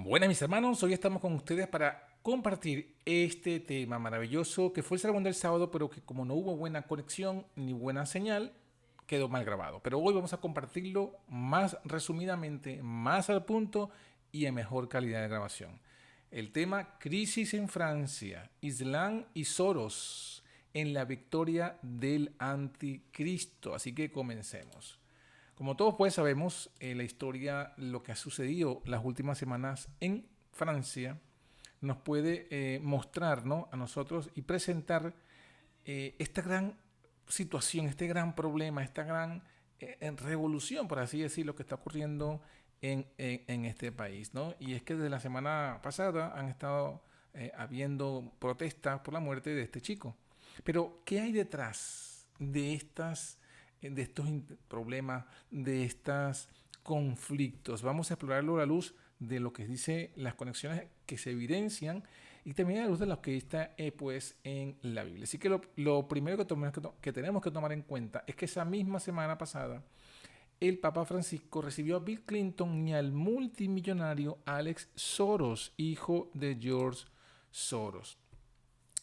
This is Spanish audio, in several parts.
Buenas mis hermanos, hoy estamos con ustedes para compartir este tema maravilloso que fue el sermón del sábado, pero que como no hubo buena conexión ni buena señal, quedó mal grabado. Pero hoy vamos a compartirlo más resumidamente, más al punto y en mejor calidad de grabación. El tema Crisis en Francia, Islam y Soros en la victoria del anticristo. Así que comencemos. Como todos pues sabemos, la historia, lo que ha sucedido las últimas semanas en Francia, nos puede mostrar, ¿no?, a nosotros y presentar esta gran situación, este gran problema, esta gran revolución, por así decirlo, que está ocurriendo en este país, ¿no? Y es que desde la semana pasada han estado habiendo protestas por la muerte de este chico. Pero, ¿qué hay detrás de estos problemas, de estos conflictos? Vamos a explorarlo a la luz de lo que dice las conexiones que se evidencian y también a la luz de lo que está pues en la Biblia. Así que lo primero que tenemos que tomar en cuenta es que esa misma semana pasada el Papa Francisco recibió a Bill Clinton y al multimillonario Alex Soros, hijo de George Soros.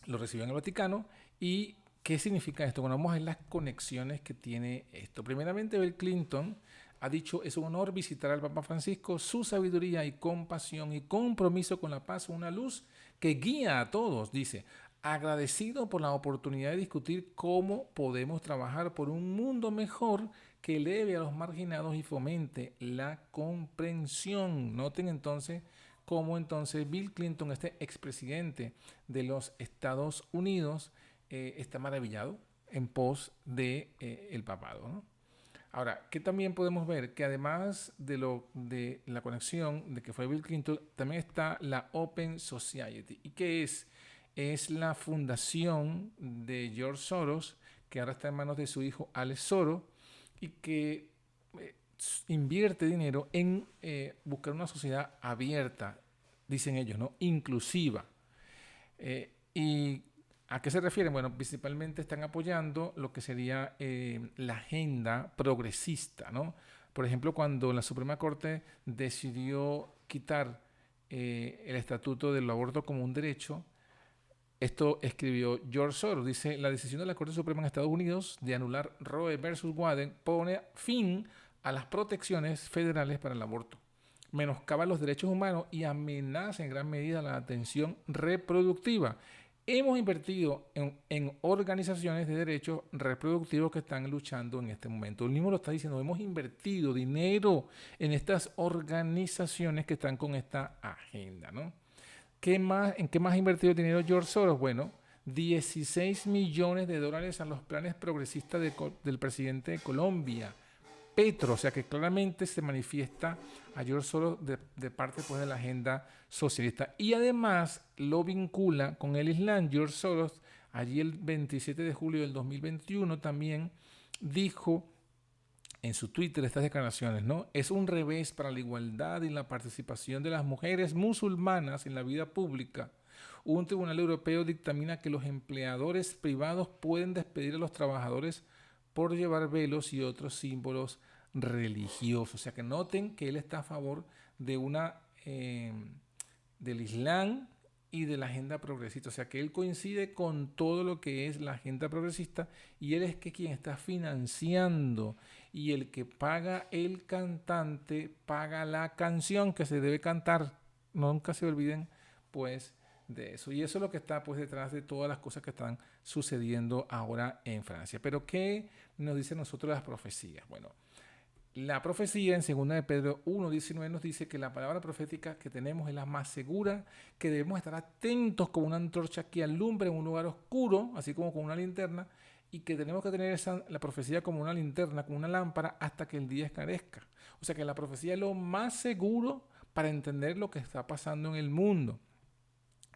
Lo recibió en el Vaticano. ¿Y qué significa esto? Bueno, vamos a ver las conexiones que tiene esto. Primeramente, Bill Clinton ha dicho: es un honor visitar al Papa Francisco, su sabiduría y compasión y compromiso con la paz son una luz que guía a todos. Dice: agradecido por la oportunidad de discutir cómo podemos trabajar por un mundo mejor que eleve a los marginados y fomente la comprensión. Noten entonces cómo entonces Bill Clinton, este expresidente de los Estados Unidos, está maravillado en pos de el papado, ¿no? Ahora, ¿qué también podemos ver? Que además de la conexión de que fue Bill Clinton, también está la Open Society. ¿Y qué es? Es la fundación de George Soros, que ahora está en manos de su hijo Alex Soros, y que eh, invierte dinero en buscar una sociedad abierta, dicen ellos, ¿no?, inclusiva. ¿Y a qué se refieren? Bueno, principalmente están apoyando lo que sería la agenda progresista, ¿no? Por ejemplo, cuando la Suprema Corte decidió quitar el estatuto del aborto como un derecho, esto escribió George Soros. Dice: la decisión de la Corte Suprema en Estados Unidos de anular Roe versus Wade pone fin a las protecciones federales para el aborto, menoscaba los derechos humanos y amenaza en gran medida la atención reproductiva. Hemos invertido en organizaciones de derechos reproductivos que están luchando en este momento. El mismo lo está diciendo: hemos invertido dinero en estas organizaciones que están con esta agenda, ¿no? ¿En qué más ha invertido dinero George Soros? Bueno, 16 millones de dólares a los planes progresistas del presidente de Colombia, Petro. O sea que claramente se manifiesta a George Soros de parte pues, de la agenda socialista. Y además lo vincula con el Islam. George Soros, allí el 27 de julio del 2021, también dijo en su Twitter estas declaraciones, ¿no? Es un revés para la igualdad y la participación de las mujeres musulmanas en la vida pública. Un tribunal europeo dictamina que los empleadores privados pueden despedir a los trabajadores por llevar velos y otros símbolos religiosos. O sea que noten que él está a favor de del Islam y de la agenda progresista. O sea que él coincide con todo lo que es la agenda progresista y él es que quien está financiando, y el que paga el cantante paga la canción que se debe cantar. Nunca se olviden pues de eso. Y eso es lo que está pues detrás de todas las cosas que están sucediendo ahora en Francia. Pero ¿qué nos dicen nosotros las profecías? Bueno, la profecía en 2 de Pedro 1:19 nos dice que la palabra profética que tenemos es la más segura, que debemos estar atentos como una antorcha que alumbra en un lugar oscuro, así como con una linterna, y que tenemos que tener la profecía como una linterna, como una lámpara, hasta que el día esclarezca. O sea que la profecía es lo más seguro para entender lo que está pasando en el mundo.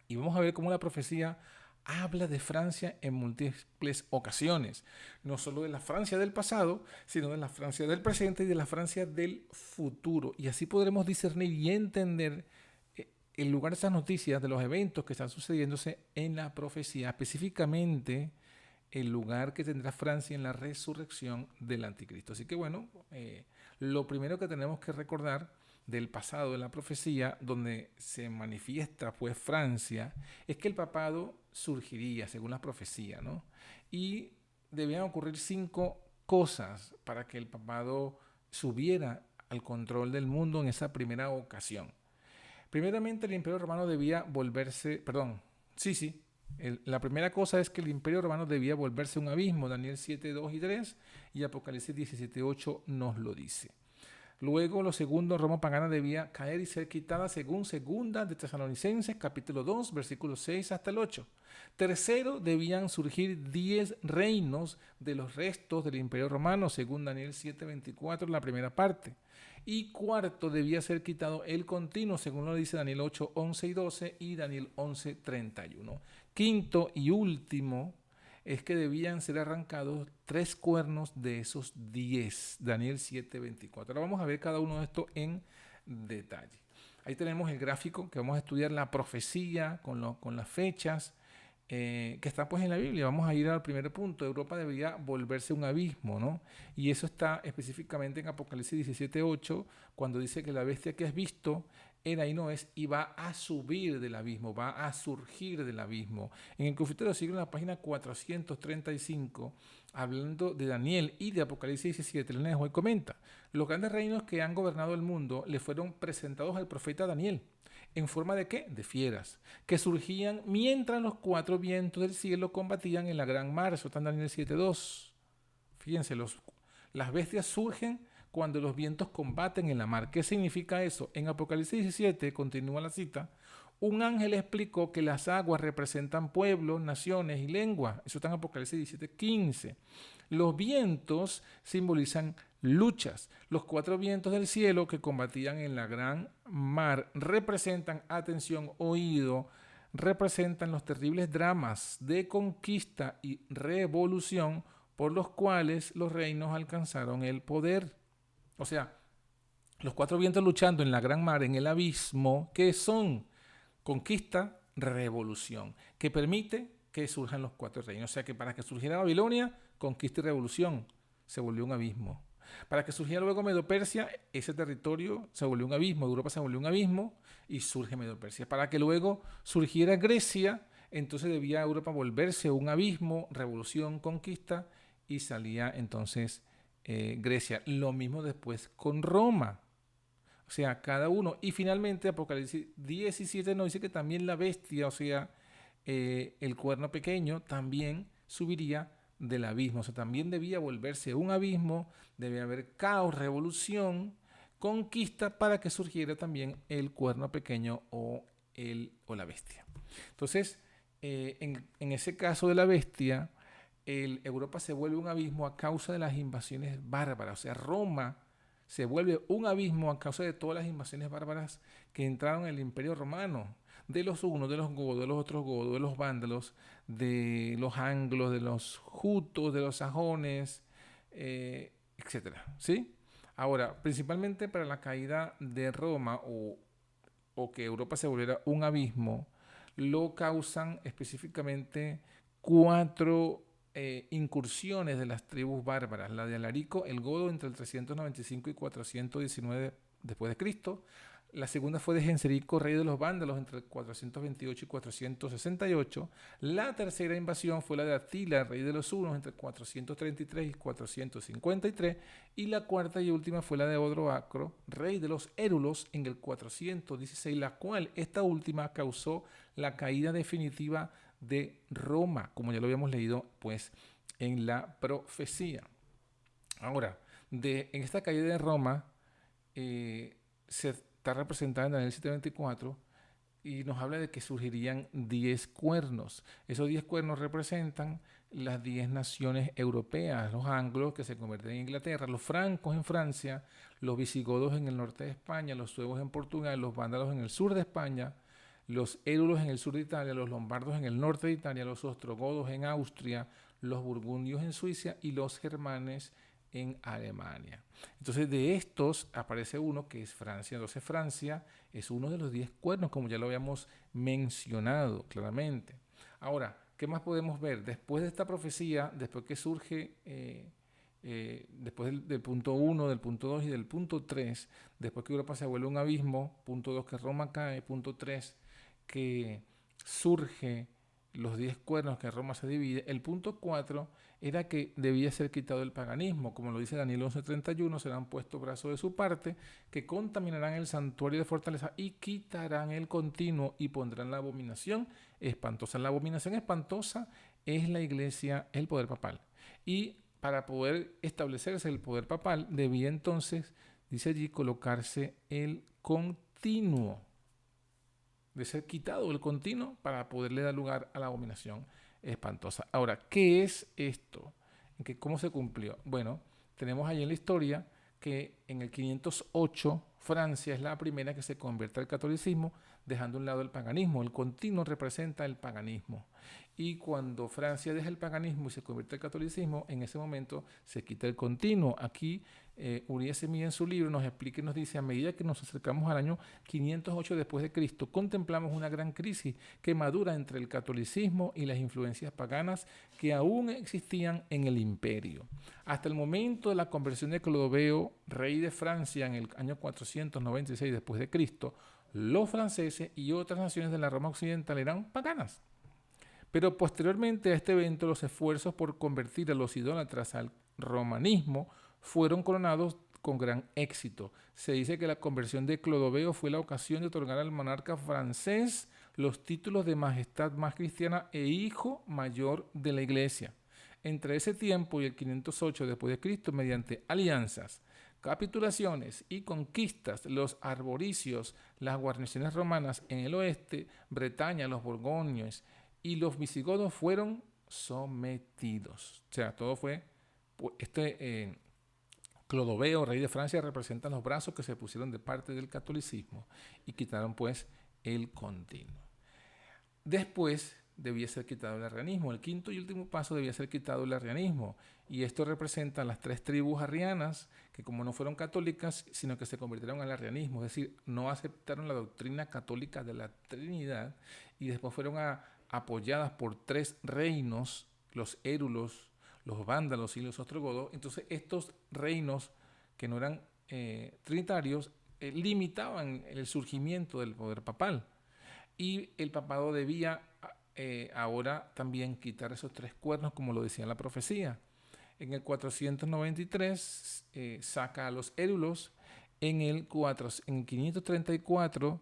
Y vamos a ver cómo la profecía habla de Francia en múltiples ocasiones. No solo de la Francia del pasado, sino de la Francia del presente y de la Francia del futuro. Y así podremos discernir y entender el lugar de esas noticias, de los eventos que están sucediéndose en la profecía, específicamente el lugar que tendrá Francia en la resurrección del anticristo. Así que bueno, lo primero que tenemos que recordar del pasado de la profecía, donde se manifiesta pues Francia, es que el papado surgiría según la profecía, ¿no? Y debían ocurrir 5 cosas para que el papado subiera al control del mundo en esa primera ocasión. Primeramente, el Imperio Romano debía volverse, perdón, sí, la primera cosa es que el Imperio Romano debía volverse un abismo, Daniel 7, 2 y 3, y Apocalipsis 17, 8 nos lo dice. Luego, lo segundo, Roma pagana debía caer y ser quitada según segunda de Tesalonicenses, capítulo 2, versículos 6 hasta el 8. Tercero, debían surgir 10 reinos de los restos del Imperio Romano, según Daniel 7, 24, la primera parte. Y cuarto, debía ser quitado el continuo, según lo dice Daniel 8, 11 y 12 y Daniel 11, 31. Quinto y último, es que debían ser arrancados 3 cuernos de esos 10, Daniel 7, 24. Ahora vamos a ver cada uno de estos en detalle. Ahí tenemos el gráfico que vamos a estudiar la profecía con las fechas que está pues en la Biblia. Vamos a ir al primer punto. Europa debería volverse un abismo, ¿no? Y eso está específicamente en Apocalipsis 17, 8, cuando dice que la bestia que has visto era y no es, y va a subir del abismo, va a surgir del abismo. En el Confiterio Siglo, en la página 435, hablando de Daniel y de Apocalipsis 17, el Nejo, y comenta: los grandes reinos que han gobernado el mundo le fueron presentados al profeta Daniel. ¿En forma de qué? De fieras, que surgían mientras los 4 vientos del cielo combatían en la gran mar. Eso está en Daniel 7.2. Fíjense, las bestias surgen cuando los vientos combaten en la mar. ¿Qué significa eso? En Apocalipsis 17, continúa la cita, un ángel explicó que las aguas representan pueblos, naciones y lenguas. Eso está en Apocalipsis 17.15. Los vientos simbolizan luchas. Los 4 vientos del cielo que combatían en la gran mar representan, atención, oído, representan los terribles dramas de conquista y revolución por los cuales los reinos alcanzaron el poder. O sea, los 4 vientos luchando en la gran mar, en el abismo, que son conquista, revolución, que permite que surjan los 4 reinos. O sea que para que surgiera Babilonia, conquista y revolución, se volvió un abismo. Para que surgiera luego Medo-Persia, ese territorio se volvió un abismo, Europa se volvió un abismo y surge Medo-Persia. Para que luego surgiera Grecia, entonces debía Europa volverse un abismo, revolución, conquista, y salía entonces Grecia. Lo mismo después con Roma. O sea, cada uno. Y finalmente Apocalipsis 17 nos dice que también la bestia, o sea, el cuerno pequeño, también subiría del abismo. O sea, también debía volverse un abismo, debía haber caos, revolución, conquista para que surgiera también el cuerno pequeño o la bestia. Entonces, en ese caso de la bestia, Europa se vuelve un abismo a causa de las invasiones bárbaras. O sea, Roma se vuelve un abismo a causa de todas las invasiones bárbaras que entraron en el Imperio Romano. De los hunos, de los godos, de los otros godos, de los vándalos, de los anglos, de los jutos, de los sajones, etcétera. ¿Sí? Ahora, principalmente para la caída de Roma o que Europa se volviera un abismo, lo causan específicamente 4 incursiones de las tribus bárbaras. La de Alarico, el godo, entre el 395 y 419 después de Cristo. La segunda fue de Genserico, rey de los vándalos, entre el 428 y 468. La tercera invasión fue la de Atila, rey de los hunos, entre 433 y 453. Y la cuarta y última fue la de Odoacro, rey de los érulos, en el 416, la cual, esta última, causó la caída definitiva de Roma, como ya lo habíamos leído pues en la profecía. Ahora, en esta caída de Roma se está representada en Daniel 7:24 y nos habla de que surgirían 10 cuernos. Esos 10 cuernos representan las 10 naciones europeas: los anglos, que se convierten en Inglaterra, los francos en Francia, los visigodos en el norte de España, los suevos en Portugal, los vándalos en el sur de España, los érulos en el sur de Italia, los lombardos en el norte de Italia, los ostrogodos en Austria, los burgundios en Suiza y los germanes en Alemania. Entonces, de estos aparece uno que es Francia. Entonces, Francia es uno de los 10 cuernos, como ya lo habíamos mencionado claramente. Ahora, ¿qué más podemos ver? Después de esta profecía, después que surge después del punto 1, del punto 2 y del punto 3, después que Europa se vuelve un abismo, punto 2 que Roma cae, punto 3 que surge los 10 cuernos que Roma se divide, el punto 4 era que debía ser quitado el paganismo, como lo dice Daniel 11:31, serán puestos brazos de su parte, que contaminarán el santuario de fortaleza y quitarán el continuo y pondrán la abominación espantosa. La abominación espantosa es la iglesia, el poder papal. Y para poder establecerse el poder papal, debía entonces, dice allí, colocarse el continuo, de ser quitado el continuo para poderle dar lugar a la abominación espantosa. Ahora, ¿qué es esto? ¿Cómo se cumplió? Bueno, tenemos ahí en la historia que en el 508 Francia es la primera que se convierte al catolicismo, dejando a un lado el paganismo. El continuo representa el paganismo. Y cuando Francia deja el paganismo y se convierte al catolicismo, en ese momento se quita el continuo. Aquí Urias Semilla en su libro nos explica y nos dice: a medida que nos acercamos al año 508 después de Cristo, contemplamos una gran crisis que madura entre el catolicismo y las influencias paganas que aún existían en el imperio. Hasta el momento de la conversión de Clodoveo, rey de Francia, en el año 496 después de Cristo, los franceses y otras naciones de la Roma occidental eran paganas. Pero posteriormente a este evento, los esfuerzos por convertir a los idólatras al romanismo fueron coronados con gran éxito. Se dice que la conversión de Clodoveo fue la ocasión de otorgar al monarca francés los títulos de majestad más cristiana e hijo mayor de la iglesia. Entre ese tiempo y el 508 después de Cristo, mediante alianzas, capitulaciones y conquistas, los arboricios, las guarniciones romanas en el oeste, Bretaña, los borgoños y los visigodos fueron sometidos. O sea, todo fue Clodoveo, rey de Francia, representa los brazos que se pusieron de parte del catolicismo y quitaron pues el continuo. Después debía ser quitado el arrianismo. El quinto y último paso debía ser quitado el arrianismo. Y esto representa las 3 tribus arrianas que, como no fueron católicas, sino que se convirtieron al arrianismo, es decir, no aceptaron la doctrina católica de la Trinidad y después fueron apoyadas por 3 reinos, los érulos, los vándalos y los ostrogodos. Entonces estos reinos que no eran trinitarios limitaban el surgimiento del poder papal. Y el papado debía ahora también quitar esos 3 cuernos, como lo decía la profecía. En el 493 saca a los érulos. En el 534,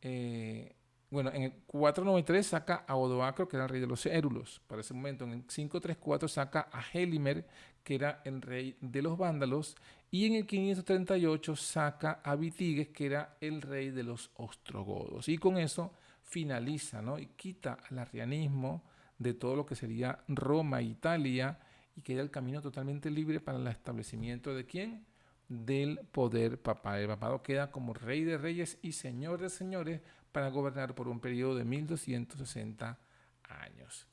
en el 493 saca a Odoacro, que era el rey de los érulos. Para ese momento, en el 534 saca a Helimer, que era el rey de los vándalos. Y en el 538 saca a Vitigues, que era el rey de los ostrogodos. Y con eso finaliza, ¿no? Y quita al arrianismo de todo lo que sería Roma e Italia y queda el camino totalmente libre para el establecimiento de ¿quién? Del poder papal. El papado queda como rey de reyes y señor de señores para gobernar por un periodo de 1260 años.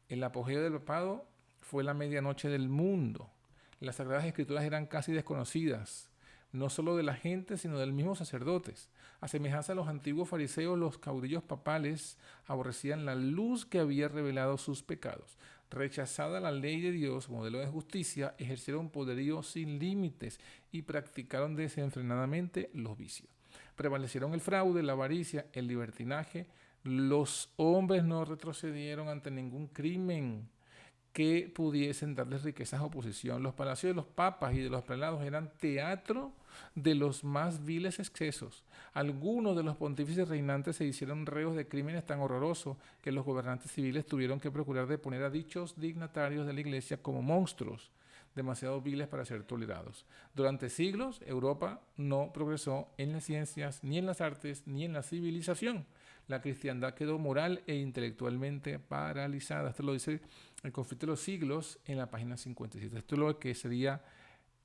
El apogeo del papado fue la medianoche del mundo. Las Sagradas Escrituras eran casi desconocidas, no solo de la gente, sino del mismo sacerdotes. A semejanza de los antiguos fariseos, los caudillos papales aborrecían la luz que había revelado sus pecados. Rechazada la ley de Dios, modelo de justicia, ejercieron poderío sin límites y practicaron desenfrenadamente los vicios. Prevalecieron el fraude, la avaricia, el libertinaje. Los hombres no retrocedieron ante ningún crimen que pudiesen darles riquezas o posición. Los palacios de los papas y de los prelados eran teatro de los más viles excesos. Algunos de los pontífices reinantes se hicieron reos de crímenes tan horrorosos que los gobernantes civiles tuvieron que procurar deponer a dichos dignatarios de la iglesia como monstruos, demasiado viles para ser tolerados. Durante siglos, Europa no progresó en las ciencias, ni en las artes, ni en la civilización. La cristiandad quedó moral e intelectualmente paralizada. Esto lo dice El conflicto de los siglos en la página 57. Esto es lo que sería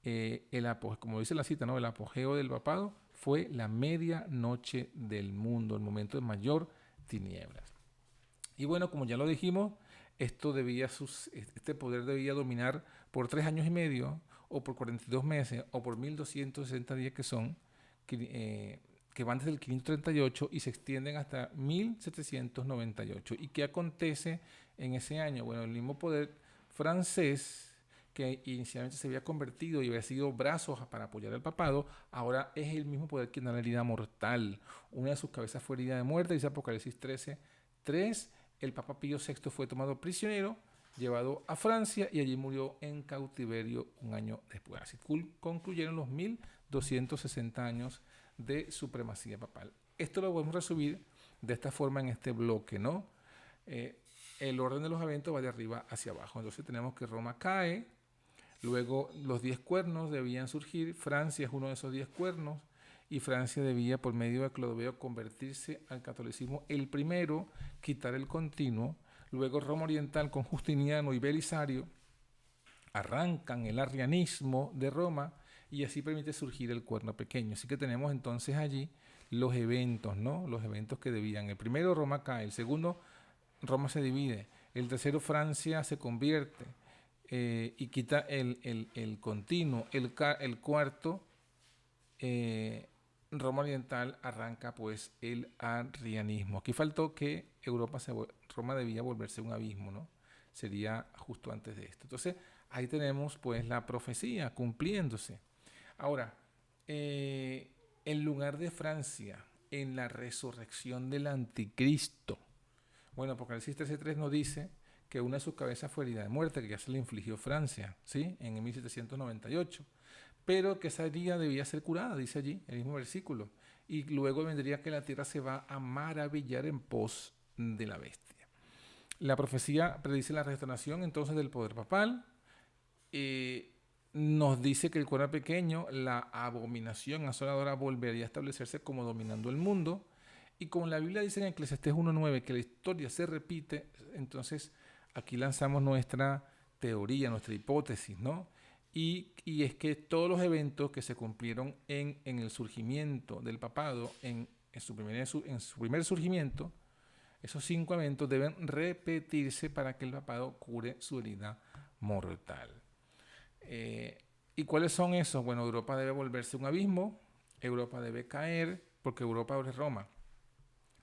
el apogeo, como dice la cita, ¿no? El apogeo del papado fue la medianoche del mundo, el momento de mayor tinieblas. Y bueno, como ya lo dijimos, este poder debía dominar por 3 años y medio, o por 42 meses, o por 1260 días que van desde el 538 y se extienden hasta 1798. ¿Y qué acontece en ese año? Bueno, el mismo poder francés que inicialmente se había convertido y había sido brazos para apoyar al papado, ahora es el mismo poder quien da la herida mortal. Una de sus cabezas fue herida de muerte, dice Apocalipsis 13:3. El Papa Pío VI fue tomado prisionero, llevado a Francia y allí murió en cautiverio un año después. Así concluyeron los 1260 años de supremacía papal. Esto lo podemos resumir de esta forma en este bloque, ¿no? El orden de los eventos va de arriba hacia abajo. Entonces tenemos que Roma cae, luego los 10 cuernos debían surgir, Francia es uno de esos 10 cuernos, y Francia debía, por medio de Clodoveo, convertirse al catolicismo el primero, quitar el continuo. Luego Roma Oriental con Justiniano y Belisario arrancan el arrianismo de Roma y así permite surgir el cuerno pequeño. Así que tenemos entonces allí los eventos, ¿no? Los eventos que debían. El primero, Roma cae. El segundo, Roma se divide. El tercero, Francia se convierte y quita el continuo. El cuarto, Roma Oriental arranca pues el arrianismo. Aquí faltó que Roma debía volverse un abismo, ¿no? Sería justo antes de esto. Entonces ahí tenemos pues la profecía cumpliéndose. Ahora, el lugar de Francia en la resurrección del anticristo. Bueno, Apocalipsis 13:3 nos dice que una de sus cabezas fue herida de muerte, que ya se le infligió Francia, ¿sí? En 1798. Pero que esa herida debía ser curada, dice allí, el mismo versículo. Y luego vendría que la tierra se va a maravillar en pos de la bestia. La profecía predice la restauración entonces del poder papal. Nos dice que el cuerno pequeño, la abominación asoladora, volvería a establecerse como dominando el mundo. Y como la Biblia dice en Eclesiastés 1:9 que la historia se repite, entonces aquí lanzamos nuestra teoría, nuestra hipótesis, ¿no? Y es que todos los eventos que se cumplieron en el surgimiento del papado, en su primer surgimiento, esos 5 eventos deben repetirse para que el papado cure su herida mortal. ¿Y cuáles son esos? Bueno, Europa debe volverse un abismo, Europa debe caer, porque Europa ahora es Roma.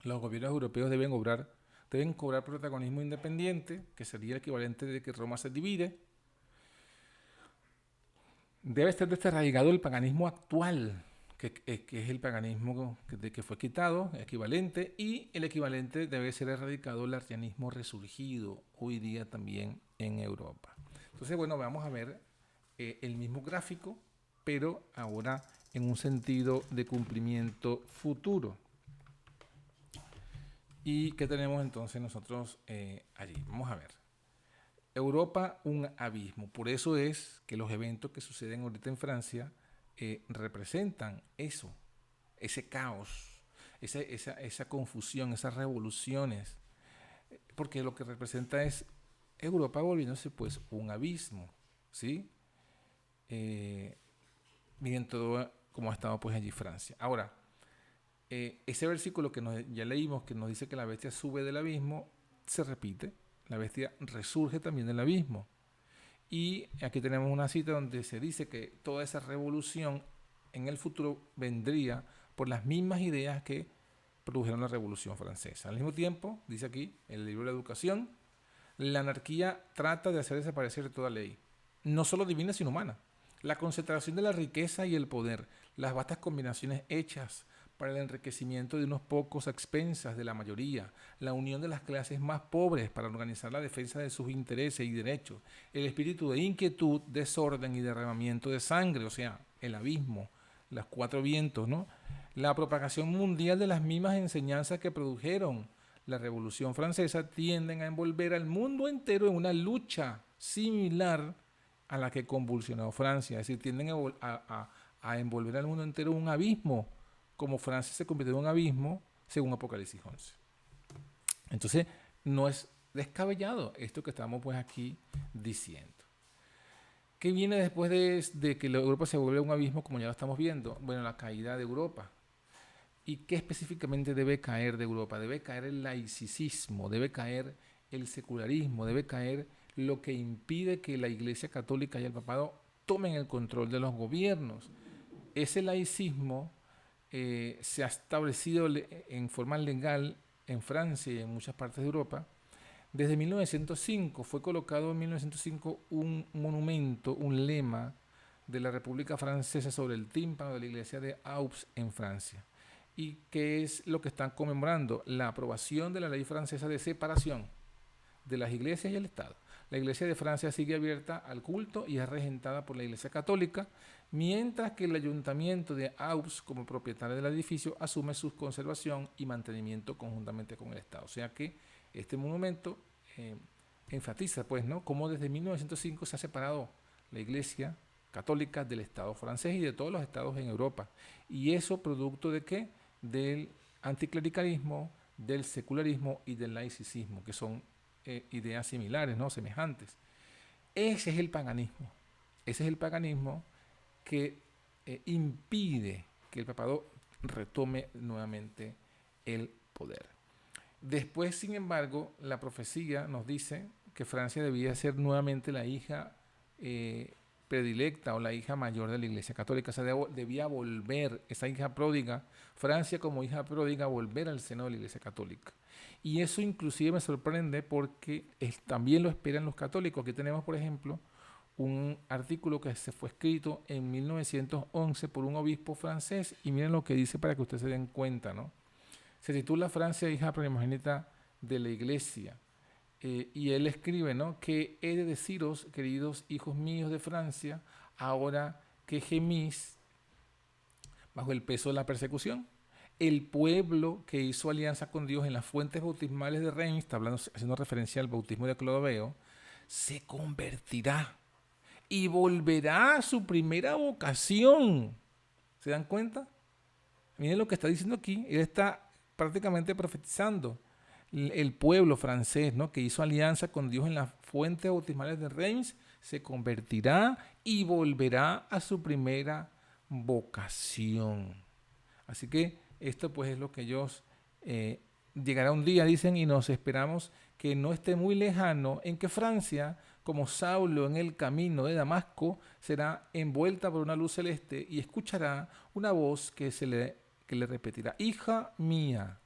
Los gobiernos europeos deben cobrar protagonismo independiente, que sería el equivalente de que Roma se divide. Debe estar desarraigado el paganismo actual, que es el paganismo que fue quitado, equivalente, y el equivalente debe ser erradicado el arrianismo resurgido, hoy día también en Europa. Entonces, bueno, vamos a ver el mismo gráfico, pero ahora en un sentido de cumplimiento futuro. ¿Y qué tenemos entonces nosotros allí? Vamos a ver. Europa, un abismo. Por eso es que los eventos que suceden ahorita en Francia representan eso, ese caos, esa confusión, esas revoluciones. Porque lo que representa es Europa volviéndose pues un abismo, ¿sí? Miren todo como ha estado pues allí Francia. Ahora, ese versículo que ya leímos, que nos dice que la bestia sube del abismo, se repite. La bestia resurge también del abismo. Y aquí tenemos una cita donde se dice que toda esa revolución en el futuro vendría por las mismas ideas que produjeron la Revolución Francesa. Al mismo tiempo, dice aquí, en el libro de la Educación, la anarquía trata de hacer desaparecer toda ley, no solo divina, sino humana. La concentración de la riqueza y el poder, las vastas combinaciones hechas para el enriquecimiento de unos pocos a expensas de la mayoría, la unión de las clases más pobres para organizar la defensa de sus intereses y derechos, el espíritu de inquietud, desorden y derramamiento de sangre, o sea, el abismo, los 4 vientos, ¿no? La propagación mundial de las mismas enseñanzas que produjeron la Revolución Francesa tienden a envolver al mundo entero en una lucha similar a la que convulsionó Francia, es decir, tienden a envolver al mundo entero en un abismo, como Francia se convirtió en un abismo, según Apocalipsis 11. Entonces, no es descabellado esto que estamos pues aquí diciendo. ¿Qué viene después de que Europa se vuelve un abismo, como ya lo estamos viendo? Bueno, la caída de Europa. ¿Y qué específicamente debe caer de Europa? Debe caer el laicismo, debe caer el secularismo, debe caer lo que impide que la Iglesia Católica y el Papado tomen el control de los gobiernos. Ese laicismo se ha establecido en forma legal en Francia y en muchas partes de Europa Desde 1905 fue colocado en 1905 un monumento, un lema de la República Francesa sobre el tímpano de la iglesia de Aux en Francia. ¿Y qué es lo que están conmemorando? La aprobación de la ley francesa de separación de las iglesias y el Estado. La iglesia de Francia sigue abierta al culto y es regentada por la iglesia católica, mientras que el ayuntamiento de Aux, como propietario del edificio, asume su conservación y mantenimiento conjuntamente con el Estado. O sea que este monumento enfatiza, pues, ¿no?, cómo desde 1905 se ha separado la iglesia católica del Estado francés y de todos los estados en Europa. ¿Y eso producto de qué? Del anticlericalismo, del secularismo y del laicismo, que son ideas similares, ¿no?, semejantes. Ese es el paganismo. Ese es el paganismo que impide que el papado retome nuevamente el poder. Después, sin embargo, la profecía nos dice que Francia debía ser nuevamente la hija predilecta o la hija mayor de la Iglesia Católica. O sea, debía volver, esa hija pródiga, Francia como hija pródiga, volver al seno de la Iglesia Católica. Y eso inclusive me sorprende porque también lo esperan los católicos. Aquí tenemos, por ejemplo, un artículo que se fue escrito en 1911 por un obispo francés, y miren lo que dice para que ustedes se den cuenta, ¿no? Se titula Francia, hija primogénita de la Iglesia. Y él escribe, ¿no?, que he de deciros, queridos hijos míos de Francia, ahora que gemís bajo el peso de la persecución, el pueblo que hizo alianza con Dios en las fuentes bautismales de Reims, está haciendo referencia al bautismo de Clodoveo, se convertirá y volverá a su primera vocación. ¿Se dan cuenta? Miren lo que está diciendo aquí. Él está prácticamente profetizando. El pueblo francés, ¿no?, que hizo alianza con Dios en las fuentes bautismales de Reims, se convertirá y volverá a su primera vocación. Así que esto pues es lo que ellos llegará un día, dicen, y nos esperamos que no esté muy lejano, en que Francia, como Saulo en el camino de Damasco, será envuelta por una luz celeste y escuchará una voz que le repetirá: hija mía,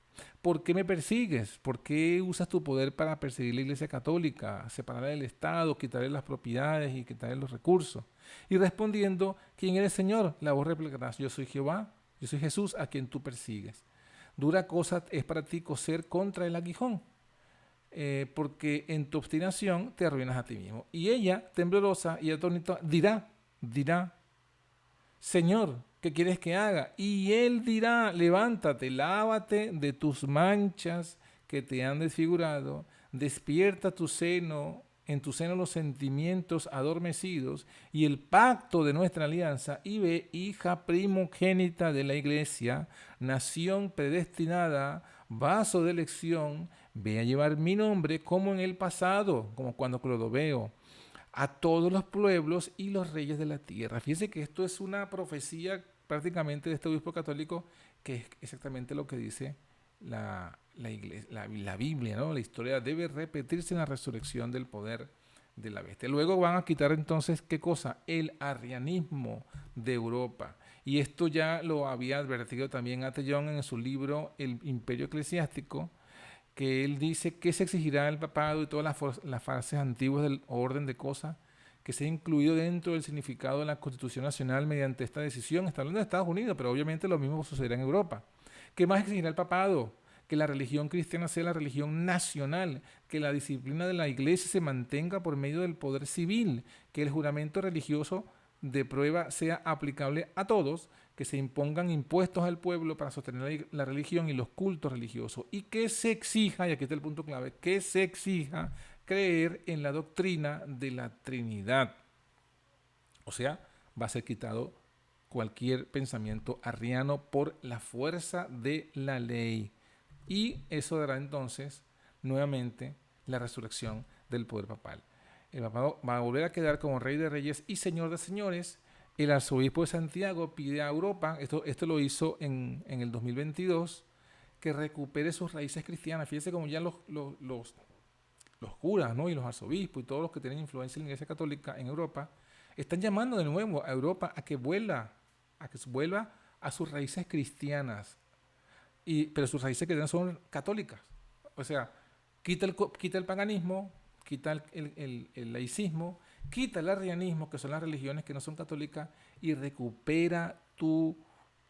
¿por qué me persigues? ¿Por qué usas tu poder para perseguir la Iglesia Católica, separarla del Estado, quitarle las propiedades y quitarle los recursos? Y respondiendo: ¿quién eres, Señor? La voz replicará: yo soy Jehová, yo soy Jesús a quien tú persigues. Dura cosa es para ti coser contra el aguijón, porque en tu obstinación te arruinas a ti mismo. Y ella, temblorosa y atónita, dirá: Señor, ¿qué quieres que haga? Y él dirá: levántate, lávate de tus manchas que te han desfigurado, despierta en tu seno los sentimientos adormecidos y el pacto de nuestra alianza, y ve, hija primogénita de la Iglesia, nación predestinada, vaso de elección, ve a llevar mi nombre como en el pasado, como cuando Clodoveo, a todos los pueblos y los reyes de la tierra. Fíjense que esto es una profecía prácticamente de este obispo católico, que es exactamente lo que dice la Biblia, ¿no? La historia debe repetirse en la resurrección del poder de la bestia. Luego van a quitar entonces, ¿qué cosa? El arrianismo de Europa. Y esto ya lo había advertido también Atellón en su libro El Imperio Eclesiástico, que él dice que se exigirá el papado y todas las fases antiguas del orden de cosas que sea incluido dentro del significado de la Constitución Nacional mediante esta decisión. Está hablando de Estados Unidos, pero obviamente lo mismo sucederá en Europa. ¿Qué más exigirá el papado? Que la religión cristiana sea la religión nacional, que la disciplina de la Iglesia se mantenga por medio del poder civil, que el juramento religioso de prueba sea aplicable a todos, que se impongan impuestos al pueblo para sostener la religión y los cultos religiosos, y que se exija, y aquí está el punto clave, que se exija creer en la doctrina de la Trinidad. O sea, va a ser quitado cualquier pensamiento arriano por la fuerza de la ley. Y eso dará entonces nuevamente la resurrección del poder papal. El papado va a volver a quedar como rey de reyes y señor de señores. El arzobispo de Santiago pide a Europa, esto lo hizo en el 2022, que recupere sus raíces cristianas. Fíjense como ya los curas, ¿no?, y los arzobispos y todos los que tienen influencia en la Iglesia Católica en Europa están llamando de nuevo a Europa a que vuelva a sus raíces cristianas. Pero sus raíces cristianas son católicas. O sea, Quita el paganismo, quita el laicismo, quita el arrianismo, que son las religiones que no son católicas, y recupera tu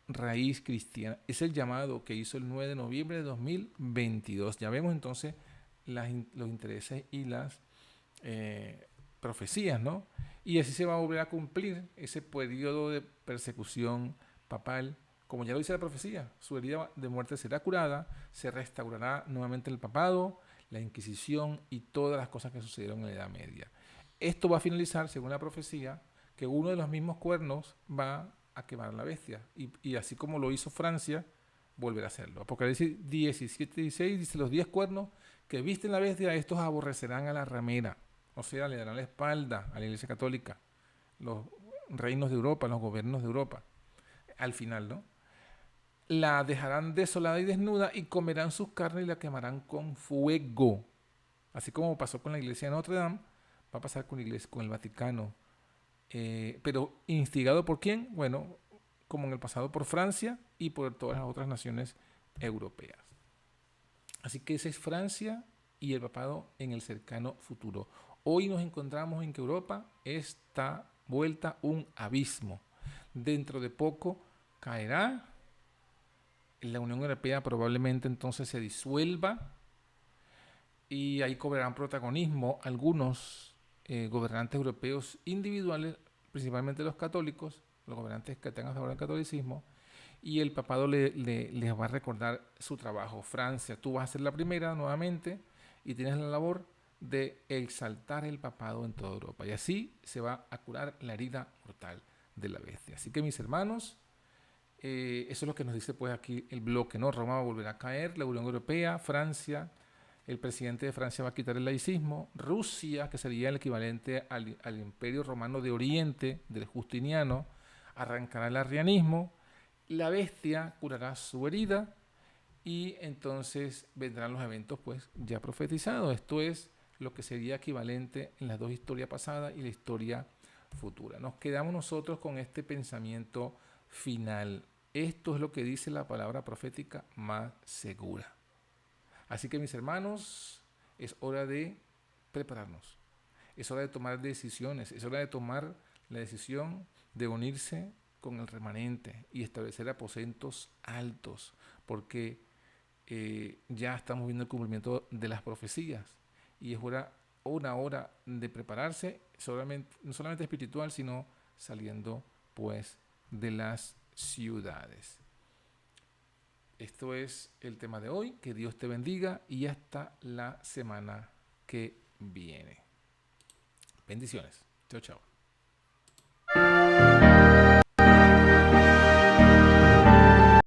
raíz cristiana. Es el llamado que hizo el 9 de noviembre de 2022. Ya vemos entonces los intereses y las profecías, ¿no? Y así se va a volver a cumplir ese periodo de persecución papal, como ya lo dice la profecía. Su herida de muerte será curada, se restaurará nuevamente el papado, la Inquisición y todas las cosas que sucedieron en la Edad Media. Esto va a finalizar, según la profecía, que uno de los mismos cuernos va a quemar a la bestia. Y así como lo hizo Francia, volverá a hacerlo. Apocalipsis 17:16 dice: los 10 cuernos que visten la bestia, estos aborrecerán a la ramera. O sea, le darán la espalda a la Iglesia Católica, los reinos de Europa, los gobiernos de Europa. Al final, ¿no? La dejarán desolada y desnuda y comerán sus carnes y la quemarán con fuego. Así como pasó con la iglesia de Notre Dame, va a pasar con la iglesia, con el Vaticano. Pero instigado por quién? Bueno, como en el pasado por Francia y por todas las otras naciones europeas. Así que esa es Francia y el papado en el cercano futuro. Hoy nos encontramos en que Europa está vuelta un abismo. Dentro de poco caerá. La Unión Europea probablemente entonces se disuelva y ahí cobrarán protagonismo algunos gobernantes europeos individuales, principalmente los católicos, los gobernantes que tengan a favor del catolicismo, y el papado les va a recordar su trabajo. Francia, tú vas a ser la primera nuevamente y tienes la labor de exaltar el papado en toda Europa. Y así se va a curar la herida mortal de la bestia. Así que mis hermanos, eso es lo que nos dice pues aquí el bloque, ¿no? Roma va a volver a caer, la Unión Europea, Francia, el presidente de Francia va a quitar el laicismo, Rusia, que sería el equivalente al Imperio Romano de Oriente, del Justiniano, arrancará el arrianismo, la bestia curará su herida y entonces vendrán los eventos pues ya profetizados. Esto es lo que sería equivalente en las dos historias pasadas y la historia futura. Nos quedamos nosotros con este pensamiento final. Esto es lo que dice la palabra profética más segura. Así que mis hermanos, es hora de prepararnos. Es hora de tomar decisiones. Es hora de tomar la decisión de unirse con el remanente y establecer aposentos altos, porque ya estamos viendo el cumplimiento de las profecías y es una hora de prepararse, no solamente espiritual, sino saliendo pues de las ciudades. Esto es el tema de hoy. Que Dios te bendiga y hasta la semana que viene. Bendiciones. Chao, chao.